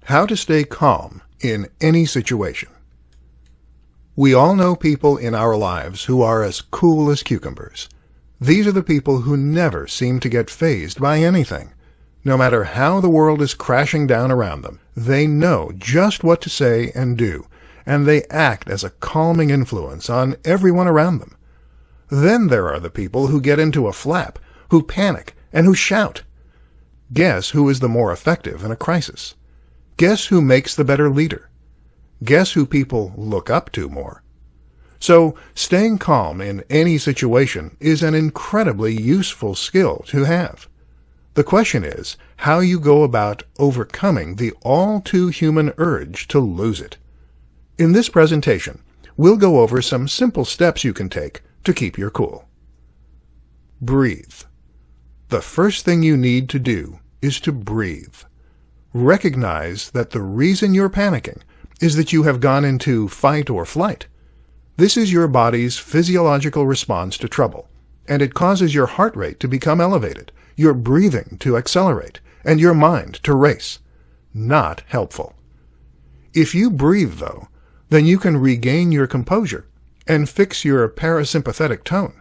How to stay calm in any situation. We all know people in our lives who are as cool as cucumbers. These are the people who never seem to get fazed by anything. No matter how the world is crashing down around them, they know just what to say and do, and they act as a calming influence on everyone around them. Then there are the people who get into a flap, who panic, and who shout. Guess who is the more effective in a crisis? Guess who makes the better leader? Guess who people look up to more? So, staying calm in any situation is an incredibly useful skill to have. The question is how you go about overcoming the all-too-human urge to lose it. In this presentation, we'll go over some simple steps you can take to keep your cool. Breathe. The first thing you need to do is to breathe. Recognize that the reason you're panicking is that you have gone into fight or flight. This is your body's physiological response to trouble, and it causes your heart rate to become elevated, your breathing to accelerate, and your mind to race. Not helpful. If you breathe, though, then you can regain your composure and fix your parasympathetic tone.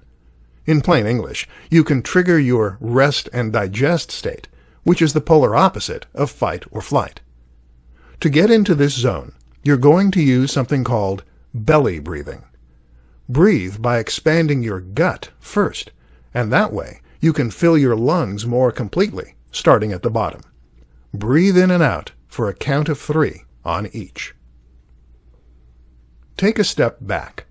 In plain English, you can trigger your rest and digest state, which is the polar opposite of fight or flight. To get into this zone, you're going to use something called belly breathing. Breathe by expanding your gut first, and that way you can fill your lungs more completely, starting at the bottom. Breathe in and out for a count of 3 on each. Take a step back.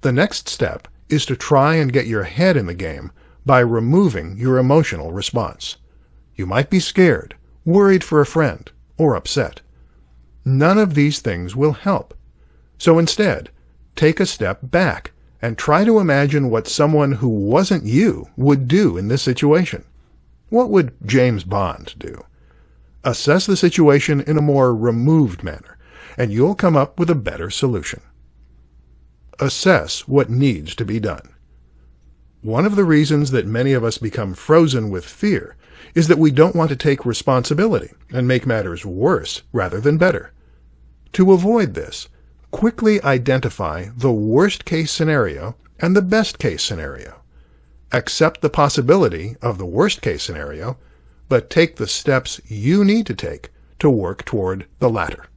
The next step is to try and get your head in the game by removing your emotional response. You might be scared, worried for a friend, or upset. None of these things will help. So instead, take a step back and try to imagine what someone who wasn't you would do in this situation. What would James Bond do? Assess the situation in a more removed manner, and you'll come up with a better solution. Assess what needs to be done. One of the reasons that many of us become frozen with fear is that we don't want to take responsibility and make matters worse rather than better. To avoid this, quickly identify the worst-case scenario and the best-case scenario. Accept the possibility of the worst-case scenario, but take the steps you need to take to work toward the latter.